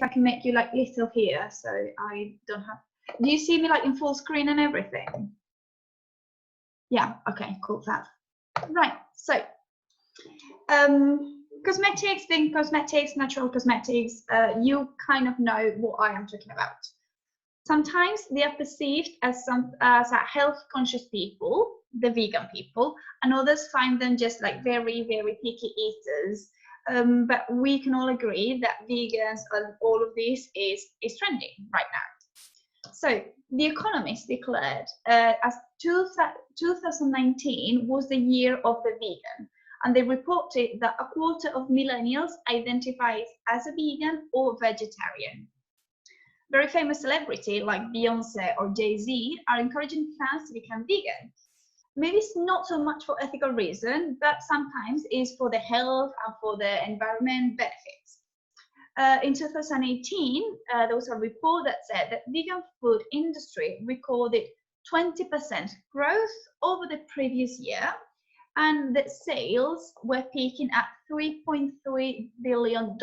I can make you like little here, so I don't have. Do you see me like in full screen and everything? Yeah. Okay. Cool. That. Right. So, cosmetics, vegan cosmetics, natural cosmetics. You kind of know what I am talking about. Sometimes they are perceived as a health-conscious people, the vegan people, and others find them just like very, very picky eaters. But we can all agree that vegans and all of this is trending right now. So The Economist declared as 2019 was the year of the vegan, and they reported that a quarter of millennials identifies as a vegan or vegetarian. Very famous celebrity like Beyonce or Jay-Z are encouraging fans to become vegan. Maybe it's not so much for ethical reason, but sometimes it's for the health and for the environment benefits. In 2018, there was a report that said that vegan food industry recorded 20% growth over the previous year, and that sales were peaking at $3.3 billion.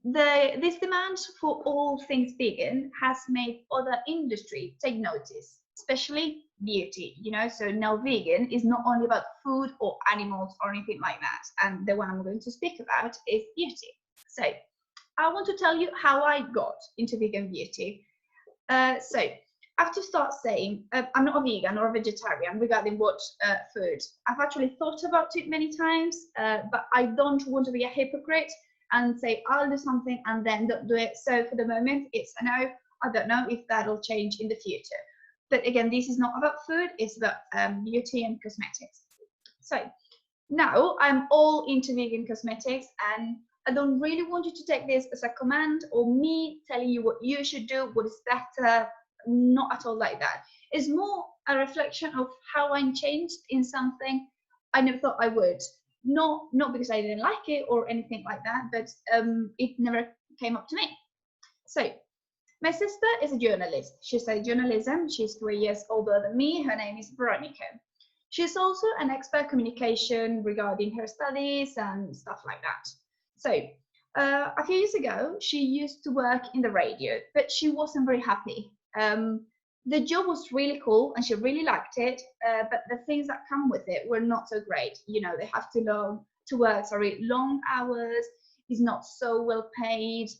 This demand for all things vegan has made other industry take notice, especially beauty, so now vegan is not only about food or animals or anything like that, and the one I'm going to speak about is beauty. So I want to tell you how I got into vegan beauty. So I have to start saying I'm not a vegan or a vegetarian regarding what food. I've actually thought about it many times, but I don't want to be a hypocrite and say I'll do something and then don't do it. So for the moment, it's a no. I don't know if that'll change in the future. But again, this is not about food, it's about beauty and cosmetics. So now I'm all into vegan cosmetics, and I don't really want you to take this as a command or me telling you what you should do, what is better, not at all like that. It's more a reflection of how I'm changed in something I never thought I would. Not because I didn't like it or anything like that, but it never came up to me. So my sister is a journalist. She studied journalism. She's 3 years older than me. Her name is Veronica. She's also an expert communication regarding her studies and stuff like that. So a few years ago, she used to work in the radio, but she wasn't very happy. The job was really cool and she really liked it, but the things that come with it were not so great. They have to work long hours. It's not so well paid.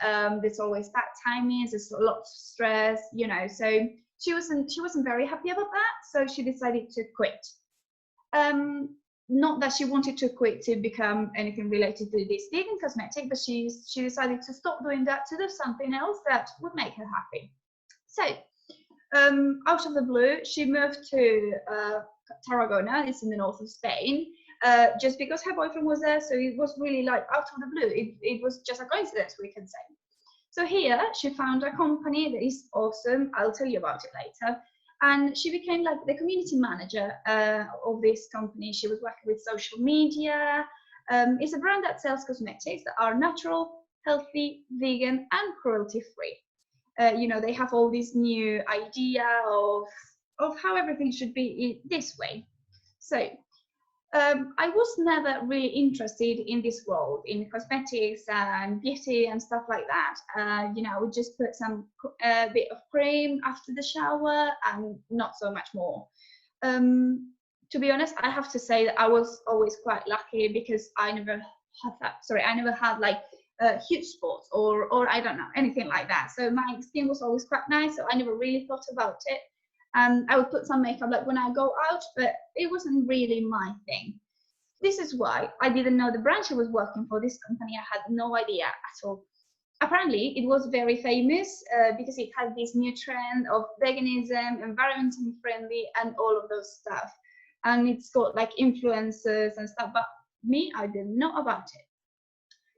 There's always bad timings. There's a lot of stress. So she wasn't very happy about that. So she decided to quit. Not that she wanted to quit to become anything related to this vegan cosmetic, but she decided to stop doing that to do something else that would make her happy. So out of the blue, she moved to Tarragona. It's in the north of Spain. Just because her boyfriend was there, so it was really like out of the blue. It was just a coincidence, we can say. So here she found a company that is awesome. I'll tell you about it later. And she became like the community manager of this company. She was working with social media. It's a brand that sells cosmetics that are natural, healthy, vegan, and cruelty-free. They have all this new idea of how everything should be this way. So I was never really interested in this world, in cosmetics and beauty and stuff like that. I would just put some bit of cream after the shower and not so much more. To be honest, I have to say that I was always quite lucky because I never had like huge spots or I don't know, anything like that. So my skin was always quite nice, so I never really thought about it. And I would put some makeup like when I go out, but it wasn't really my thing. This is why I didn't know the brand she was working for, this company. I had no idea at all. Apparently, it was very famous because it had this new trend of veganism, environmentally friendly, and all of those stuff. And it's got like influencers and stuff, but me, I didn't know about it.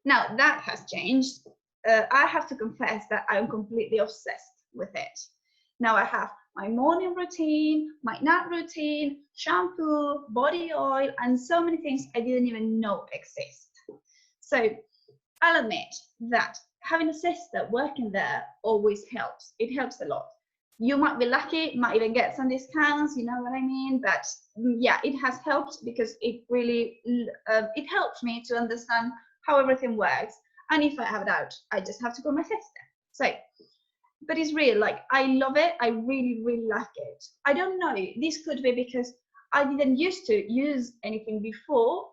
Now that has changed. I have to confess that I'm completely obsessed with it. Now I have my morning routine, my night routine, shampoo, body oil, and so many things I didn't even know exist. So I'll admit that having a sister working there always helps. It helps a lot. You might be lucky, might even get some discounts, you know what I mean? But yeah, it has helped because it really, it helps me to understand how everything works. And if I have a doubt, I just have to call my sister. So, but it's real, like I love it. I really, really like it. I don't know, this could be because I didn't used to use anything before,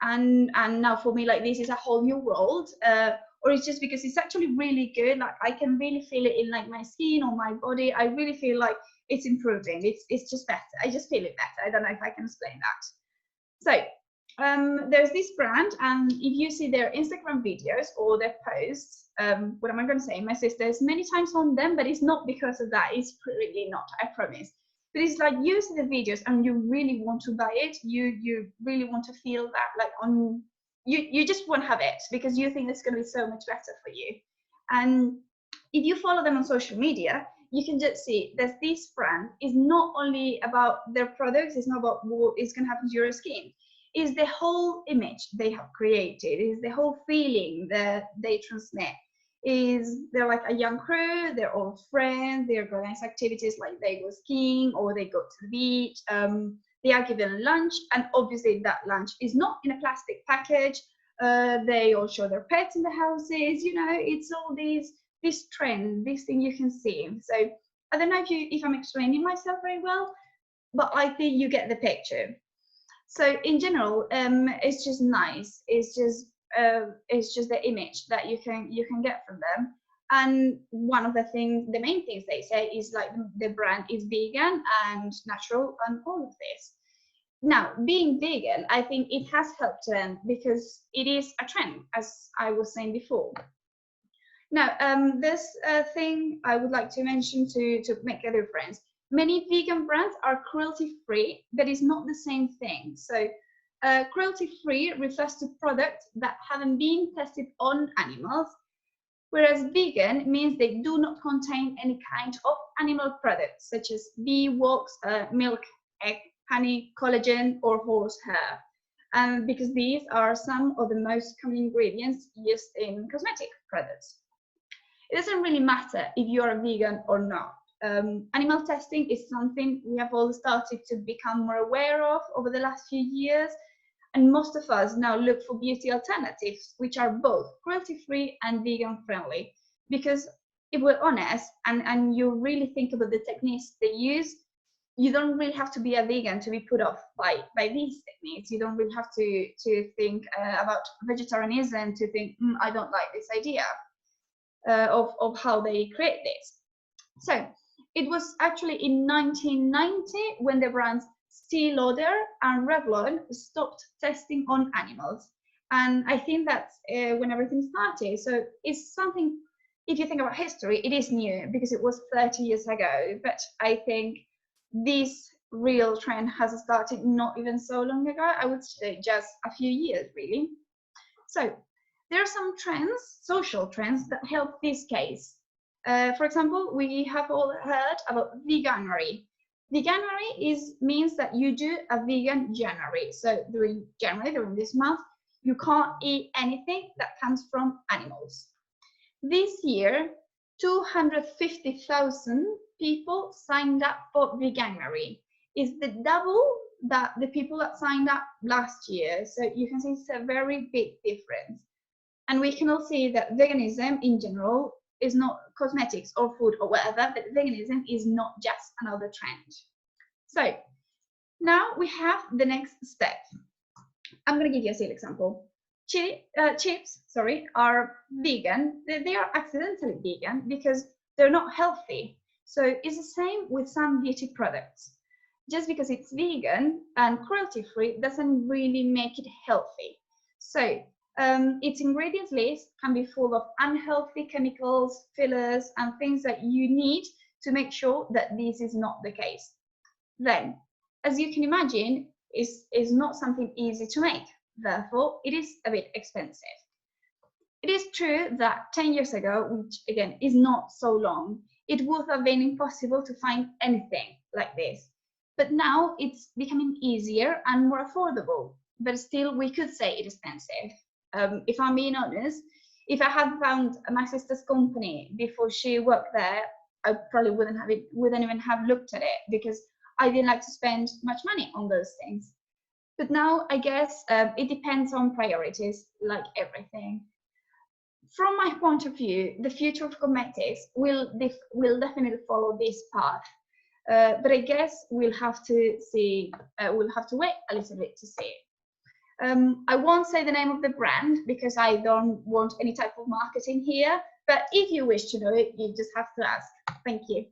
and now for me, like, this is a whole new world, or it's just because it's actually really good. Like I can really feel it in like my skin or my body. I really feel like it's improving. It's just better. I just feel it better. I don't know if I can explain that. So there's this brand, and if you see their Instagram videos or their posts, what am I going to say? My sister's many times on them, but it's not because of that. It's really not, I promise. But it's like you see the videos and you really want to buy it. You really want to feel that, like on you just want to have it because you think it's going to be so much better for you. And if you follow them on social media, you can just see that this brand is not only about their products, it's not about what is going to happen to your skin. Is the whole image they have created, is the whole feeling that they transmit. Is they're like a young crew, they're all friends, they organize activities like they go skiing or they go to the beach, they are given lunch, and obviously that lunch is not in a plastic package. They all show their pets in the houses, you know, it's all this trend, this thing you can see. So I don't know if I'm explaining myself very well, but I think you get the picture. So in general, it's just nice. It's just the image that you can get from them. And one of the main things they say is like the brand is vegan and natural and all of this. Now, being vegan, I think it has helped them because it is a trend, as I was saying before. Now, this thing I would like to mention to make a difference. Many vegan brands are cruelty-free, but it's not the same thing. So cruelty-free refers to products that haven't been tested on animals, whereas vegan means they do not contain any kind of animal products, such as bee wax, milk, egg, honey, collagen, or horse hair, because these are some of the most common ingredients used in cosmetic products. It doesn't really matter if you're a vegan or not. Animal testing is something we have all started to become more aware of over the last few years, and most of us now look for beauty alternatives, which are both cruelty-free and vegan-friendly. Because if we're honest, and you really think about the techniques they use, you don't really have to be a vegan to be put off by these techniques. You don't really have to think about vegetarianism to think, I don't like this idea of how they create this. So it was actually in 1990 when the brands Estee Lauder and Revlon stopped testing on animals. And I think that's when everything started. So it's something, if you think about history, it is new because it was 30 years ago. But I think this real trend has started not even so long ago. I would say just a few years, really. So there are some trends, social trends, that help this case. For example, we have all heard about veganuary. Veganuary means that you do a vegan January. So during January, during this month, you can't eat anything that comes from animals. This year, 250,000 people signed up for veganuary. It's the double that the people that signed up last year. So you can see it's a very big difference. And we can all see that veganism in general is not cosmetics or food or whatever, but veganism is not just another trend. So now we have the next step. I'm going to give you a silly example. Chips, are vegan. They are accidentally vegan because they're not healthy. So it's the same with some beauty products. Just because it's vegan and cruelty-free doesn't really make it healthy. So its ingredients list can be full of unhealthy chemicals, fillers, and things that you need to make sure that this is not the case. Then, as you can imagine, is not something easy to make. Therefore, it is a bit expensive. It is true that 10 years ago, which again is not so long, it would have been impossible to find anything like this. But now it's becoming easier and more affordable. But still, we could say it is expensive. If I'm being honest, if I had found my sister's company before she worked there, I probably wouldn't even have looked at it because I didn't like to spend much money on those things. But now I guess it depends on priorities, like everything. from my point of view, the future of cosmetics will definitely follow this path. But I guess we'll have to see. We'll have to wait a little bit to see. I won't say the name of the brand because I don't want any type of marketing here. But if you wish to know it, you just have to ask. Thank you.